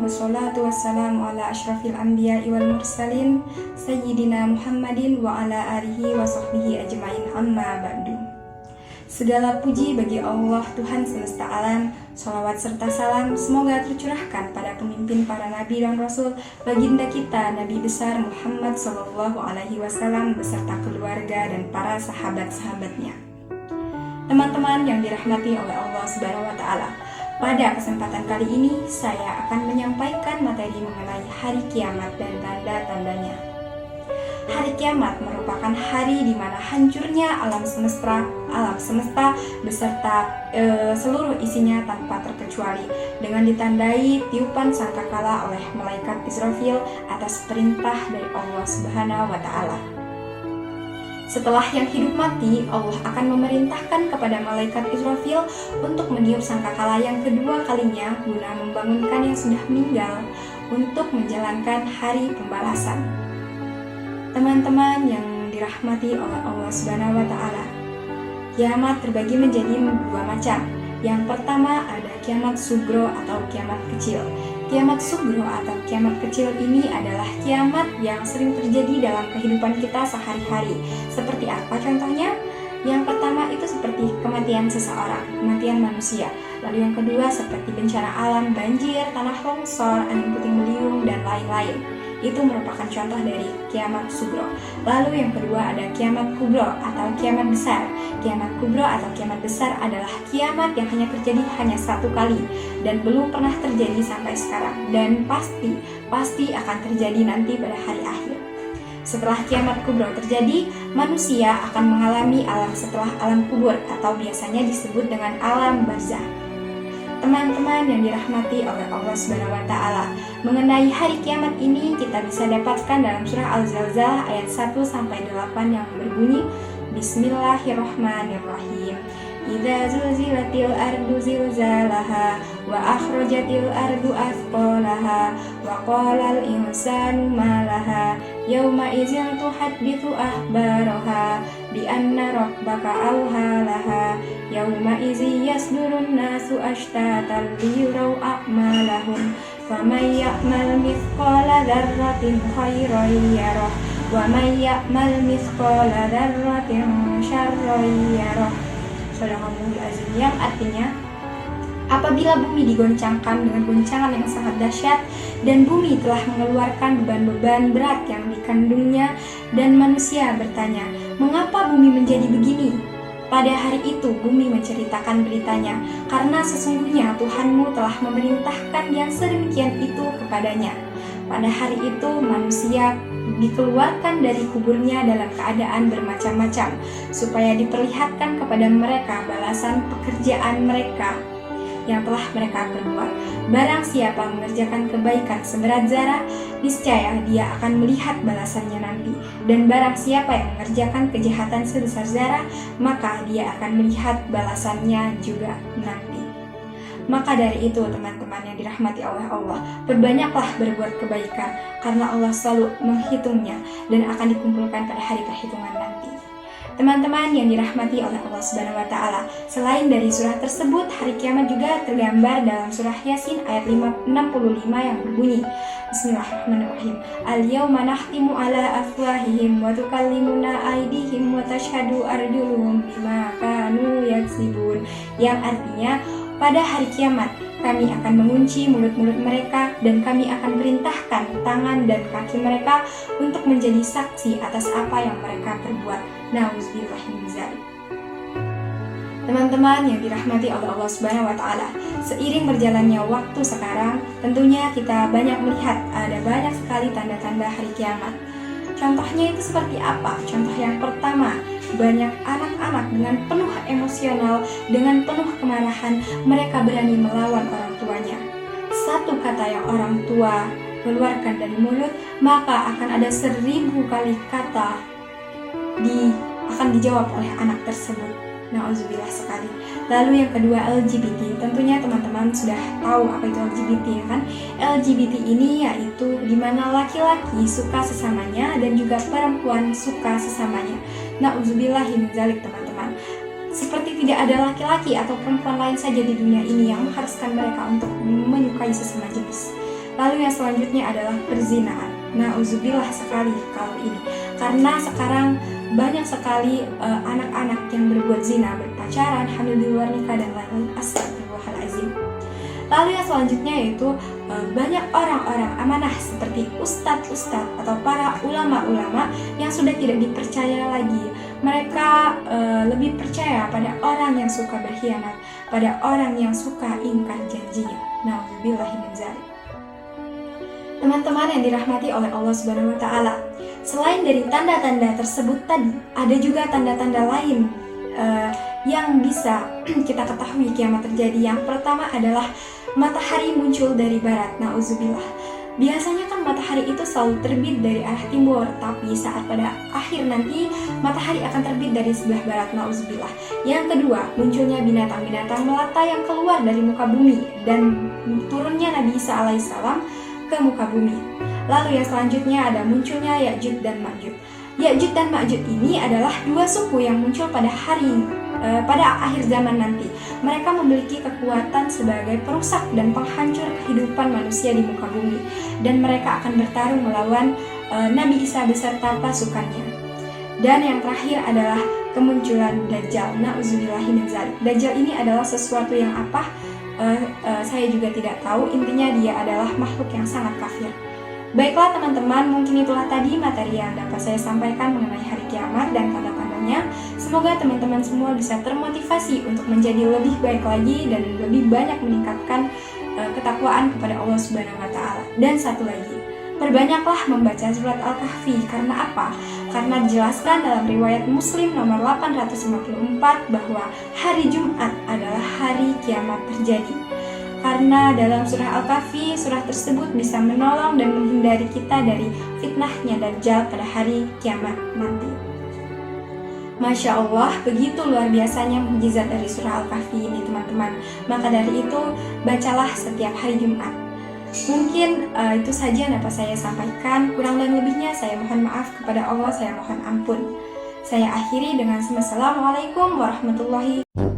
wassalatu wassalamu ala asyrafil anbiya'i wal mursalin Sayyidina Muhammadin wa ala alihi wa sahbihi ajma'in amma ba'du. Segala puji bagi Allah Tuhan semesta alam, salawat serta salam semoga tercurahkan pada pemimpin para nabi dan rasul, baginda kita Nabi besar Muhammad sallallahu alaihi wasallam beserta keluarga dan para sahabat-sahabatnya. Teman-teman yang dirahmati oleh Allah Subhanahu wa taala, pada kesempatan kali ini saya akan menyampaikan materi mengenai hari kiamat dan tanda-tandanya. Hari kiamat merupakan hari di mana hancurnya alam semesta beserta seluruh isinya tanpa terkecuali, dengan ditandai tiupan sangkakala oleh malaikat Israfil atas perintah dari Allah Subhanahu wa taala. Setelah yang hidup mati, Allah akan memerintahkan kepada malaikat Israfil untuk meniup sangkakala yang kedua kalinya guna membangunkan yang sudah meninggal untuk menjalankan hari pembalasan. Teman-teman yang dirahmati oleh Allah Subhanahu wa taala, kiamat terbagi menjadi dua macam. Yang pertama ada kiamat sugro atau kiamat kecil. Kiamat sugro atau kiamat kecil ini adalah kiamat yang sering terjadi dalam kehidupan kita sehari-hari. Seperti apa contohnya? Yang pertama itu seperti kematian seseorang, kematian manusia. Lalu yang kedua seperti bencana alam, banjir, tanah longsor, angin puting beliung, dan lain-lain. Itu merupakan contoh dari kiamat sugro. Lalu yang kedua ada kiamat kubro atau kiamat besar. Kiamat kubro atau kiamat besar adalah kiamat yang hanya terjadi hanya satu kali dan belum pernah terjadi sampai sekarang, dan pasti akan terjadi nanti pada hari akhir. Setelah kiamat kubro terjadi, manusia akan mengalami alam setelah alam kubur atau biasanya disebut dengan alam barzah. Teman-teman yang dirahmati oleh Allah Subhanahu wa taala, mengenai hari kiamat ini kita bisa dapatkan dalam surah Al-Zalzalah ayat 1 sampai 8 yang berbunyi Bismillahirrahmanirrahim. Idza zulzilatil ardu zilzalaha wa akhrajatil ardu athqalaha wa qalal insanu ma laha yauma idzin tuhadditsu akhbaraha bi anna rabbaka awhalaha yauma idzi yasdurun nasu ashtatan liyuraw a'malahum faman ya'mal mithqala dzarratin khairan yarah wa man ya'mal mithqala dzarratin syarran yarah. Sadaqallahul azim, yang artinya apabila bumi digoncangkan dengan goncangan yang sangat dahsyat dan bumi telah mengeluarkan beban-beban berat yang dikandungnya, dan manusia bertanya, mengapa bumi menjadi begini? Pada hari itu bumi menceritakan beritanya, karena sesungguhnya Tuhanmu telah memerintahkan yang sedemikian itu kepadanya. Pada hari itu manusia dikeluarkan dari kuburnya dalam keadaan bermacam-macam, supaya diperlihatkan kepada mereka balasan pekerjaan mereka yang telah mereka perbuat. Barang siapa mengerjakan kebaikan seberat zarah, niscaya dia akan melihat balasannya nanti. Dan barang siapa yang mengerjakan kejahatan sebesar zarah, maka dia akan melihat balasannya juga nanti. Maka dari itu teman-teman yang dirahmati oleh Allah, perbanyaklah berbuat kebaikan, karena Allah selalu menghitungnya dan akan dikumpulkan pada hari perhitungan nanti. Teman-teman yang dirahmati oleh Allah Subhanahu wa taala, selain dari surah tersebut, hari kiamat juga tergambar dalam surah Yasin ayat 65 yang berbunyi Bismillahirrahmanirrahim. Al-yawma nahtimu ala afwahihim wa tukallimuna aydihim wa tashhadu arjuluhum bima kanu yaksibun. Yang artinya, pada hari kiamat, kami akan mengunci mulut-mulut mereka dan kami akan perintahkan tangan dan kaki mereka untuk menjadi saksi atas apa yang mereka perbuat. Nauzubillah min dzalik. Teman-teman yang dirahmati oleh Allah Subhanahu wa taala, seiring berjalannya waktu sekarang, tentunya kita banyak melihat ada banyak sekali tanda-tanda hari kiamat. Contohnya itu seperti apa? Contoh yang pertama, banyak anak-anak dengan penuh emosional, dengan penuh kemarahan, mereka berani melawan orang tuanya. Satu kata yang orang tua keluarkan dari mulut, maka akan ada 1000 kali kata akan dijawab oleh anak tersebut. Nauzubillah sekali. Lalu yang kedua, LGBT. Tentunya teman-teman sudah tahu apa itu LGBT, ya kan? LGBT ini yaitu dimana laki-laki suka sesamanya dan juga perempuan suka sesamanya. Nauzubillah min dzalik, teman-teman. Seperti tidak ada laki-laki atau perempuan lain saja di dunia ini yang mengharuskan mereka untuk menyukai sesama jenis. Lalu yang selanjutnya adalah perzinaan. Nauzubillah sekali kalau ini, karena sekarang banyak sekali anak-anak yang berbuat zina, berpacaran, hamil di luar nikah dan lain-lain. Astagfirullahaladzim. Lalu yang selanjutnya yaitu banyak orang-orang amanah seperti ustadz-ustadz atau para ulama-ulama yang sudah tidak dipercaya lagi. Mereka lebih percaya pada orang yang suka berkhianat, pada orang yang suka ingkar janjinya. Nauzubillahi min dzalik. Teman-teman yang dirahmati oleh Allah Subhanahu wa taala, selain dari tanda-tanda tersebut tadi, ada juga tanda-tanda lain yang bisa kita ketahui kiamat terjadi. Yang pertama adalah matahari muncul dari barat. Nauzubillah. Biasanya kan matahari itu selalu terbit dari arah timur, tapi saat pada akhir nanti matahari akan terbit dari sebelah barat. Nauzubillah. Yang kedua, munculnya binatang-binatang melata yang keluar dari muka bumi dan turunnya Nabi Isa alaihissalam ke muka bumi. Lalu yang selanjutnya ada munculnya Ya'juj dan Ma'juj. Ya'juj dan Ma'juj ini adalah dua suku yang muncul pada akhir zaman nanti. Mereka memiliki kekuatan sebagai perusak dan penghancur kehidupan manusia di muka bumi, dan mereka akan bertarung melawan Nabi Isa beserta pasukannya. Dan yang terakhir adalah kemunculan Dajjal. Nauzubillahi min dzalik. Dajjal ini adalah sesuatu yang apa? Saya juga tidak tahu. Intinya dia adalah makhluk yang sangat kafir. Baiklah teman-teman, mungkin itulah tadi materi yang dapat saya sampaikan mengenai hari kiamat dan tanda-tandanya. Semoga teman-teman semua bisa termotivasi untuk menjadi lebih baik lagi dan lebih banyak meningkatkan ketakwaan kepada Allah Subhanahu wa taala. Dan satu lagi, perbanyaklah membaca surat Al-Kahfi. Karena apa? Karena dijelaskan dalam riwayat Muslim nomor 854 bahwa hari Jumat adalah hari kiamat terjadi. Karena dalam surah Al-Kahfi, surah tersebut bisa menolong dan menghindari kita dari fitnahnya Dajjal pada hari kiamat nanti. Masya Allah, begitu luar biasanya mukjizat dari surah Al-Kahfi ini teman-teman. Maka dari itu, bacalah setiap hari Jumat. Mungkin itu saja yang dapat saya sampaikan. Kurang dan lebihnya saya mohon maaf kepada Allah, saya mohon ampun. Saya akhiri dengan Assalamualaikum warahmatullahi wabarakatuh.